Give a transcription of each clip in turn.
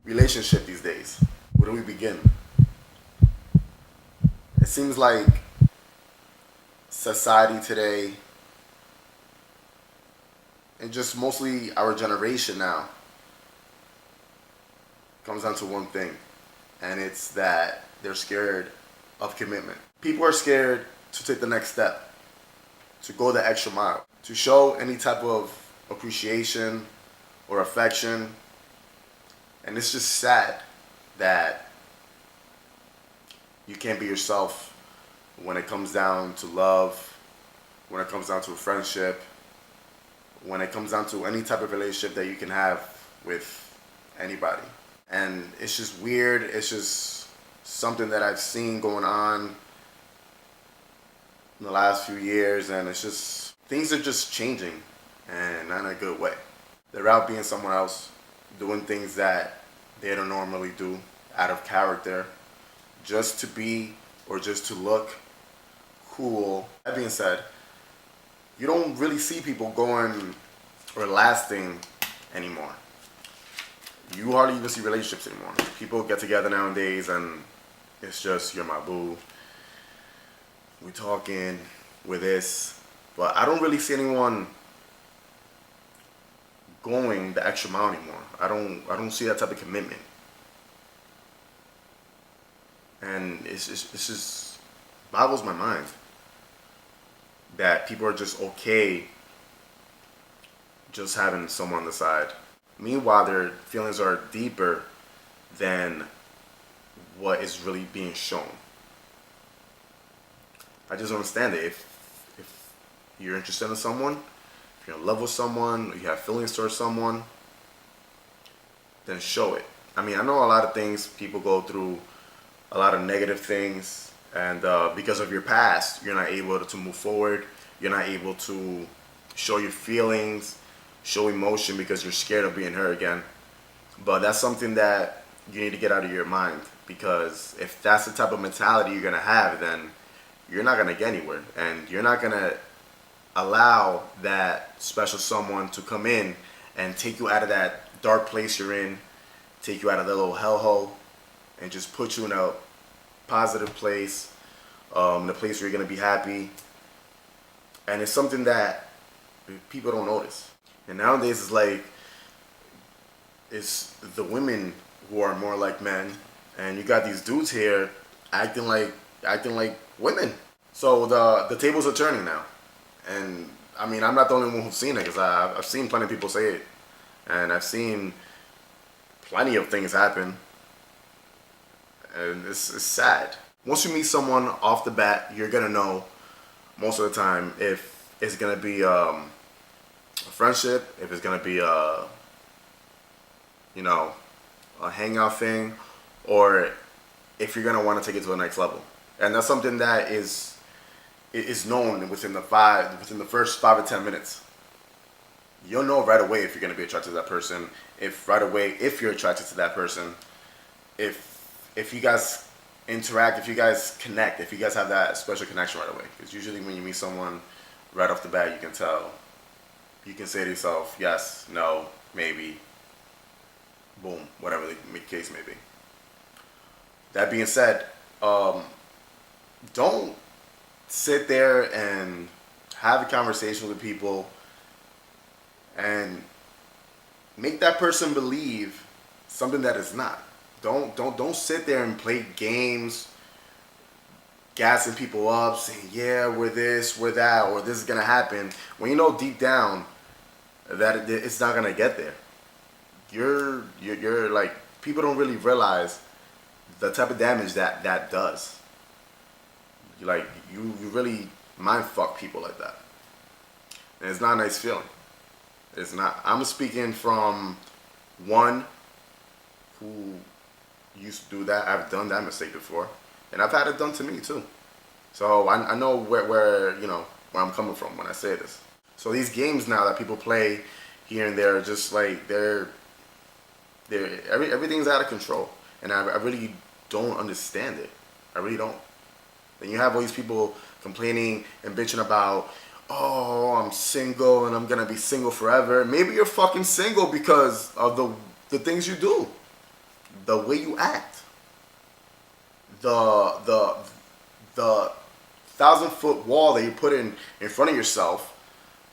relationship these days? Where do we begin? It seems like society today, and just mostly our generation now, comes down to one thing, and it's that they're scared of commitment. People are scared to take the next step, to go the extra mile, to show any type of appreciation or affection. And it's just sad that you can't be yourself when it comes down to love, when it comes down to a friendship, when it comes down to any type of relationship that you can have with anybody. And it's just weird. It's just something that I've seen going on in the last few years, and it's just things are just changing, and not in a good way. They're out being someone else, doing things that they don't normally do, out of character, just to be or just to look cool. That being said, you don't really see people going or lasting anymore. You hardly even see relationships anymore. People get together nowadays and it's just, you're my boo, we talking, we're this. But I don't really see anyone going the extra mile anymore. I don't see that type of commitment. And it's just boggles my mind that people are just okay just having someone on the side. Meanwhile, their feelings are deeper than what is really being shown. I just don't understand it. If you're interested in someone, if you're in love with someone, or you have feelings towards someone, then show it. I mean, I know a lot of things, people go through a lot of negative things, and because of your past, you're not able to move forward. You're not able to show your feelings, show emotion, because you're scared of being hurt again. But that's something that you need to get out of your mind, because if that's the type of mentality you're going to have, then you're not going to get anywhere, and you're not going to allow that special someone to come in and take you out of that dark place you're in, take you out of the little hellhole, and just put you in a positive place, the place where you're going to be happy. And it's something that people don't notice. And nowadays it's like, it's the women who are more like men, and you got these dudes here acting like women. So the tables are turning now. And I mean, I'm not the only one who's seen it, because I've seen plenty of people say it, and I've seen plenty of things happen, and it's sad. Once you meet someone off the bat, you're gonna know most of the time if it's gonna be a friendship, if it's gonna be a a hangout thing, or if you're gonna want to take it to the next level. And that's something that is known within the first 5 or 10 minutes. You'll know right away if you're gonna be attracted to that person. If you're attracted to that person, if you guys interact, if you guys connect, if you guys have that special connection right away. Because usually when you meet someone right off the bat, you can tell. You can say to yourself, yes, no, maybe, boom, whatever the case may be. That being said, don't sit there and have a conversation with people and make that person believe something that is not. Don't sit there and play games, gassing people up, saying, yeah, we're this, we're that, or this is gonna happen, when you know deep down that it's not gonna get there. You're like, people don't really realize the type of damage that does. You really mind fuck people like that, and it's not a nice feeling. It's not. I'm speaking from one who used to do that. I've done that mistake before, and I've had it done to me too. So I know where I'm coming from when I say this. So these games now that people play here and there, are just like everything's out of control, and I really don't understand it. I really don't. Then you have all these people complaining and bitching about, oh, I'm single and I'm gonna be single forever. Maybe you're fucking single because of the things you do. the way you act, the 1,000-foot wall that you put in front of yourself,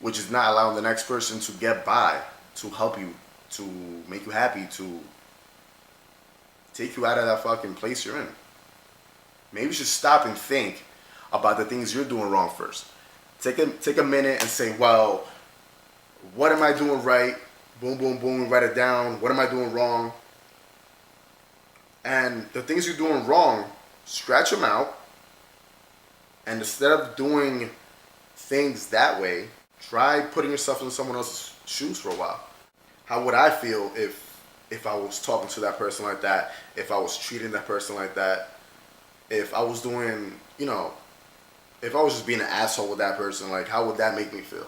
which is not allowing the next person to get by, to help you, to make you happy, to take you out of that fucking place you're in. Maybe you should stop and think about the things you're doing wrong first. Take a minute and say, well, what am I doing right? Boom, boom, boom, write it down. What am I doing wrong? And the things you're doing wrong, scratch them out. And instead of doing things that way, try putting yourself in someone else's shoes for a while. How would I feel if I was talking to that person like that, if I was treating that person like that, if I was doing, if I was just being an asshole with that person, like how would that make me feel?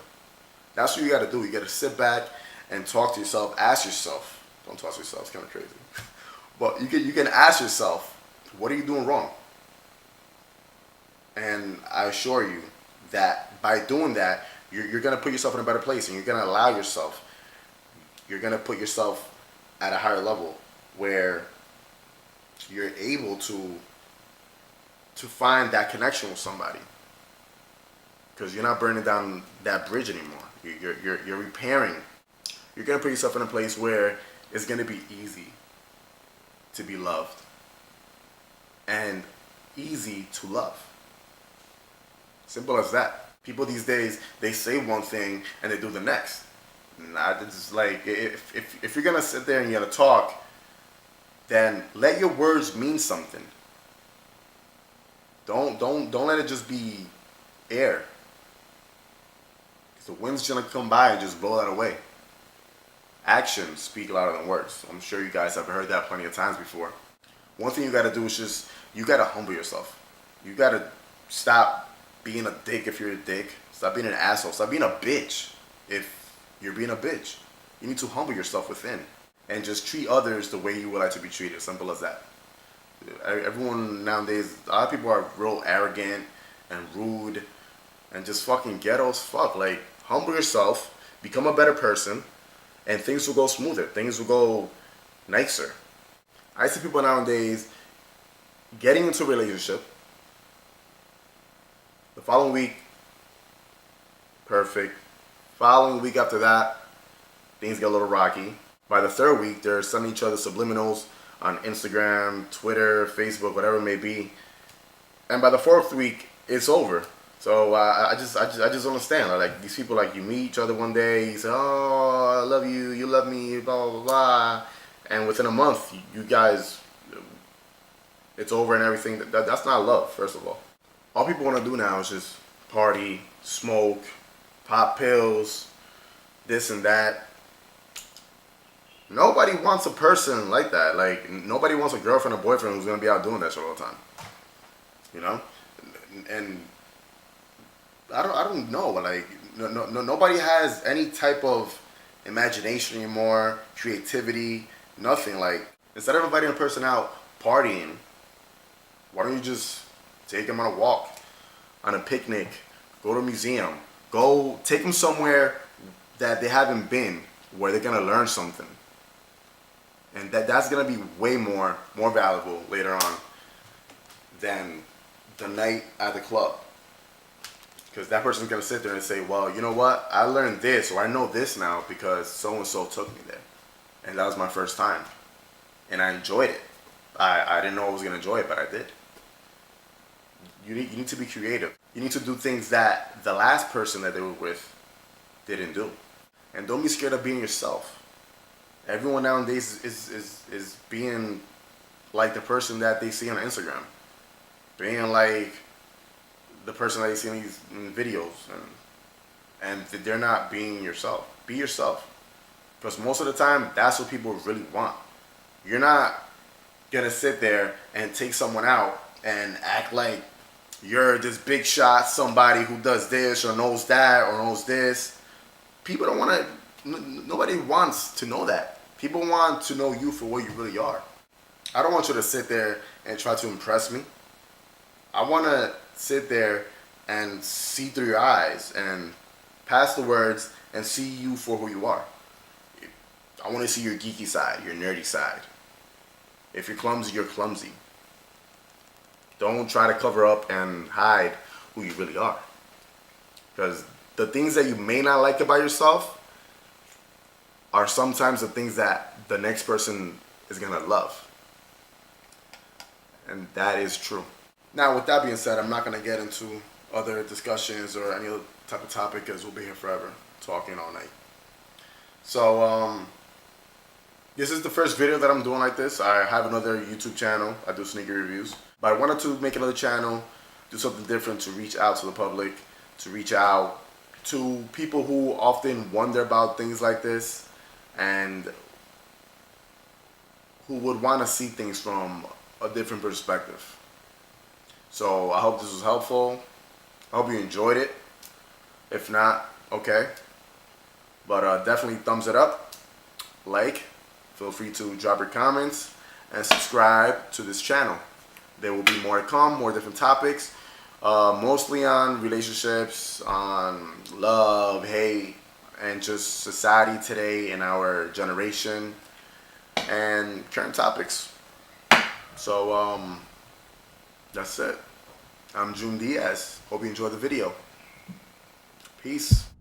That's what you gotta do. You gotta sit back and talk to yourself, ask yourself. Don't talk to yourself, it's kinda crazy. But you can ask yourself, what are you doing wrong? And I assure you that by doing that, you're gonna put yourself in a better place, and you're gonna allow yourself, you're gonna put yourself at a higher level where you're able to find that connection with somebody, because you're not burning down that bridge anymore. You're repairing. You're gonna put yourself in a place where it's gonna be easy to be loved and easy to love. Simple as that. People these days, they say one thing and they do the next. Nah, it's just like, if you're gonna sit there and you're gonna talk, then let your words mean something. Don't let it just be air. Because the wind's gonna come by and just blow that away. Actions speak louder than words. I'm sure you guys have heard that plenty of times before. One thing you gotta do is you gotta humble yourself. You gotta stop being a dick if you're a dick. Stop being an asshole. Stop being a bitch if you're being a bitch. You need to humble yourself within and just treat others the way you would like to be treated. Simple as that. Everyone nowadays, a lot of people are real arrogant and rude and just fucking ghetto as fuck. Like, humble yourself, become a better person, and things will go smoother. Things will go nicer. I see people nowadays getting into a relationship. The following week, perfect. Following week after that, things get a little rocky. By the third week, they're sending each other subliminals on Instagram, Twitter, Facebook, whatever it may be. And by the fourth week, it's over. So I just don't understand. Like, these people, like, you meet each other one day, you say, oh, I love you, you love me, blah, blah, blah. And within a month, you guys, it's over and everything. That's not love, first of all. All people want to do now is just party, smoke, pop pills, this and that. Nobody wants a person like that. Like, nobody wants a girlfriend or boyfriend who's going to be out doing that shit all the time. You know? And I don't know. Like, nobody has any type of imagination anymore, creativity, nothing. Like, instead of inviting a person out partying, why don't you just take them on a walk, on a picnic, go to a museum, go take them somewhere that they haven't been, where they're going to learn something. And that's going to be way more valuable later on than the night at the club. Because that person's going to sit there and say, well, you know what? I learned this, or I know this now because so-and-so took me there. And that was my first time. And I enjoyed it. I didn't know I was going to enjoy it, but I did. You need to be creative. You need to do things that the last person that they were with didn't do. And don't be scared of being yourself. Everyone nowadays is being like the person that they see on Instagram. Being like the person that they see in these videos. And they're not being yourself. Be yourself. Because most of the time, that's what people really want. You're not going to sit there and take someone out and act like you're this big shot, somebody who does this or knows that or knows this. People don't want to, nobody wants to know that. People want to know you for what you really are. I don't want you to sit there and try to impress me. I want to sit there and see through your eyes and pass the words and see you for who you are. I want to see your geeky side, your nerdy side. If you're clumsy, you're clumsy. Don't try to cover up and hide who you really are. Because the things that you may not like about yourself are sometimes the things that the next person is going to love. And that is true. Now, with that being said, I'm not going to get into other discussions or any other type of topic because we'll be here forever talking all night. So, this is the first video that I'm doing like this. I have another YouTube channel. I do sneaker reviews. But I wanted to make another channel, do something different to reach out to the public, to reach out to people who often wonder about things like this and who would want to see things from a different perspective. So I hope this was helpful. I hope you enjoyed it. If not, okay. But definitely thumbs it up, like, feel free to drop your comments, and subscribe to this channel. There will be more to come, more different topics, mostly on relationships, on love, hate, and just society today in our generation, and current topics. So, that's it. I'm June Diaz. Hope you enjoyed the video. Peace.